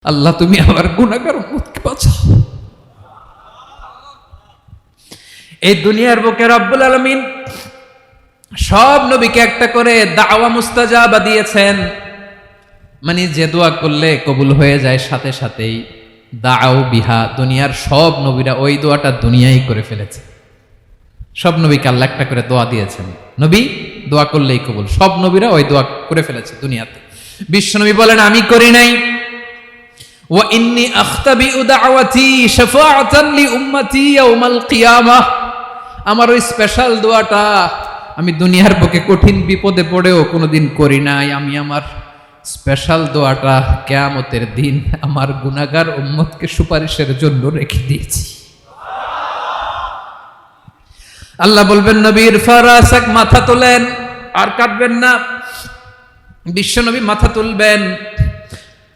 আল্লাহ তুমি আমার গুনাহগার উম্মতকে বাঁচাও। এই দুনিয়ার বুকে রব্বুল আলামিন সব নবীকে একটা করে দাওয়া মুস্তাজাবা দিয়েছেন, মানে যে দোয়া করলে কবুল হয়ে যায় সাথে সাথেই। দাও বিহা, দুনিয়ার সব নবীরা ওই দোয়াটা দুনিয়ায় করে ফেলেছে। সব নবীকে আল্লাহ একটা করে দোয়া দিয়েছেন, নবী দোয়া করলেই কবুল। সব নবীরা ওই দোয়া করে ফেলেছে দুনিয়াতে। বিশ্বনবী বলেন আমি করি নাই। ওয়া ইন্নী আখতাবিউ দাওয়াতি শাফাআতান লি উম্মতি ইয়াউমাল কিয়ামাহ, আমার ওই স্পেশাল দোয়াটা আমি দুনিয়ার বুকে কঠিন বিপদে পড়েও কোনোদিন করি নাই। আমি আমার স্পেশাল দোয়াটা কিয়ামতের দিন আমার গুনাহগার উম্মতকে সুপারিশের জন্য রেখে দিয়েছি। আল্লাহ বলবেন নবীর ফারাসাক, মাথা তোলেন, আর কাটবেন না। বিশ্বনবী মাথা তুলবেন,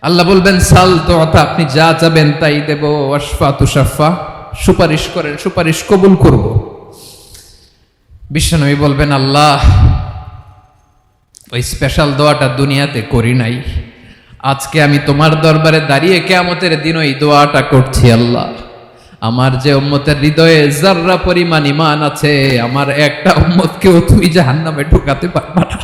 আল্লাহ বলবেন সাল তোতা, আপনি যা চাবেন তাই দেব। ওয়াশফা তুশাফা, সুপারিশ করেন, সুপারিশ কবুল করব। বিশ্বনবী বলবেন আল্লাহ ওই স্পেশাল দোয়াটা দুনিয়াতে করি নাই, আজকে আমি তোমার দরবারে দাঁড়িয়ে কিয়ামতের দিন ওই দোয়াটা করছি। আল্লাহ আমার যে উম্মতের হৃদয়ে যাররা পরিমাণ ঈমান আছে, আমার একটা উম্মতকেও তুমি জাহান্নামে ঢোকাতে পারবা না।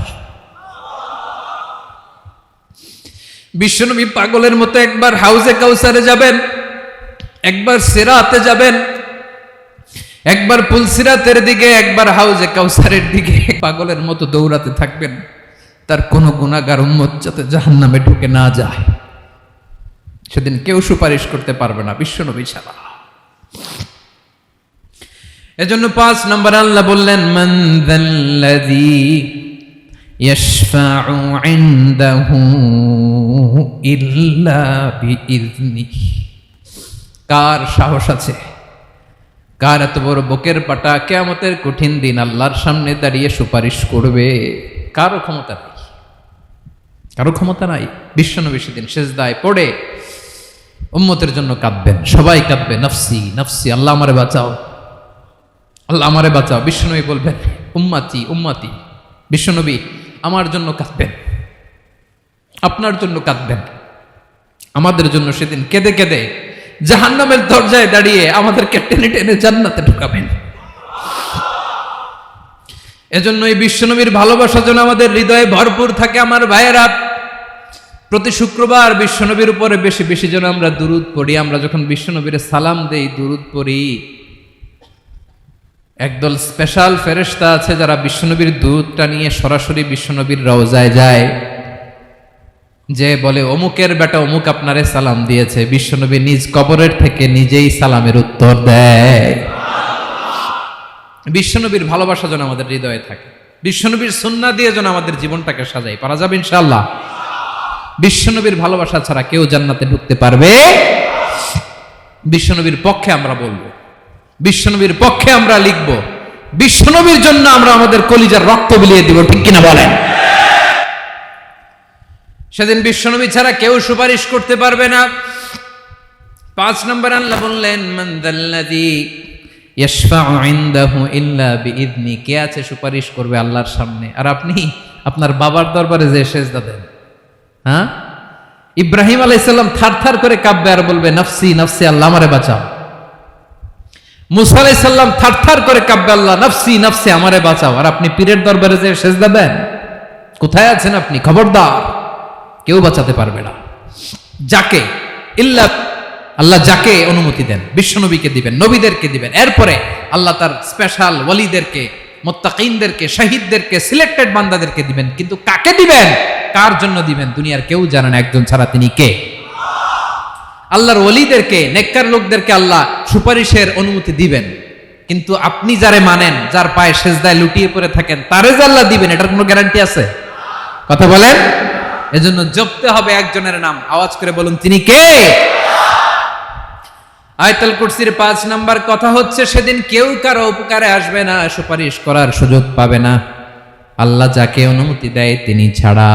বিশ্বনবী পাগলের মতো একবার হাউজে কাউসারে যাবেন, একবার সিরাতে যাবেন, একবার পুলসিরাতের দিকে, একবার হাউজে কাউসারের দিকে পাগলের মতো দৌড়াতে থাকবেন, তার কোন গুনাহগার উম্মত যাতে জাহান্নামে ঢুকে না যায়। সেদিন কেউ সুপারিশ করতে পারবে না বিশ্বনবী ছাড়া। এজন্য ৫ নম্বর আল্লাহ বললেন মান যাল্লাযী ইয়াশফাউ ইনদাহু ইল্লা বিইযনিহি, কার সাহস আছে, কার এত বড় বুকের পাটা কিয়ামতের কঠিন দিন আল্লাহর সামনে দাঁড়িয়ে সুপারিশ করবে? কারো ক্ষমতা নাই, কারো ক্ষমতা নাই। বিশ্বনবী সেদিন সেজদায় পড়ে উম্মতের জন্য কাঁদবেন, সবাই কাঁদবে, নফসি নফসি, আল্লাহ আমারে বাঁচাও, আল্লাহ আমারে বাঁচাও। বিশ্বনবী বলবেন উম্মতি উম্মতি। বিশ্বনবী আমার জন্য কাঁদবেন, আপনার জন্য কাঁদবেন, আমাদের জন্য সেদিন কেঁদে কেঁদে জাহান্নামের দরজায় দাঁড়িয়ে আমাদেরকে টেনে টেনে জান্নাতে ঢুকাবেন। এজন্য এই বিশ্বনবীর ভালোবাসা যেন আমাদের হৃদয়ে ভরপুর থাকে। আমার ভাইয়েরা, প্রতি শুক্রবার বিশ্বনবীর উপরে বেশি বেশি যেন আমরা দুরূদ পড়ি। আমরা যখন বিশ্বনবীর সালাম দেই, দুরূদ পড়ি, একদল স্পেশাল ফেরেশতা আছে যারা বিশ্বনবীর দুরূদটা নিয়ে সরাসরি বিশ্বনবীর রওজায় যায়, যে বলে অমুকের বেটা অমুক আপনারে সালাম দিয়েছে। বিশ্বনবী নিজ কবরের থেকে নিজেই সালামের উত্তর দেয়। বিশ্বনবীর ভালোবাসা যেন আমাদের হৃদয়ে থাকে, বিশ্বনবীর সুন্নাহ দিয়ে যেন আমাদের জীবনটাকে সাজাই। পারা যাবে ইনশাআল্লাহ। বিশ্বনবীর ভালোবাসা ছাড়া কেউ জান্নাতে ঢুকতে পারবে? বিশ্বনবীর পক্ষে আমরা বলবো, বিশ্বনবীর পক্ষে আমরা লিখব, বিশ্বনবীর জন্য আমরা আমাদের কলিজার রক্ত বিলিয়ে দিব, ঠিক কিনা বলেন? সেদিন বিশ্বনবী ছাড়া কেউ সুপারিশ করতে পারবে না। ৫ নম্বর আল্লাহ বললেন মান যাল্লাযী ইয়াশফাউ ইনদাহু ইল্লা বিইযনি, কে আছে সুপারিশ করবে আল্লাহর সামনে? আর আপনি আপনার বাবার দরবারে যে সেজদা দেন, হ্যাঁ, ইব্রাহিম আলাইহিস সালাম থারথার করে কাঁপবে আর বলবে নফসি নফসি, আল্লাহ আমারে বাঁচাও। মুসা আলাইহিস সালাম থারথার করে কাঁপবে, আল্লাহ নফসি নফসি, আমারে বাঁচাও। আর আপনি পীরের দরবারে যে সেজদা দেন, কোথায় আছেন আপনি? খবরদার, কেউ বাঁচাতে পারবে না। যাকে ইল্লা, আল্লাহ যাকে অনুমতি দেন বিশ্বনবীকে দিবেন, নবীদেরকে দিবেন, এরপরে আল্লাহ তার স্পেশাল ওয়ালিদেরকে, মুত্তাকিনদেরকে, শহীদদেরকে, সিলেক্টেড বান্দাদেরকে দিবেন। কিন্তু কাকে দিবেন, কার জন্য দিবেন, দুনিয়ার কেউ জানে না। একজন ছাড়া, তিনি কে? আল্লাহর ওয়ালিদেরকে, নেককার লোকদেরকে আল্লাহ সুপারিশের অনুমতি দিবেন। কিন্তু আপনি যারে মানেন, যার পায়ে সেজদায় লুটিয়ে পড়ে থাকেন, তারে যে আল্লাহ দিবেন, এটার কোনো গ্যারান্টি আছে? কথা বলেন। এজন্য জপতে হবে একজনের নাম, আওয়াজ করে বলুন তিনি কে? আয়াতুল কুরসির ৫ নাম্বার কথা হচ্ছে সেদিন কেউ কারো উপকারে আসবে না, সুপারিশ করার সুযোগ পাবে না, আল্লাহ যাকে অনুমতি দেয় তিনি ছাড়া।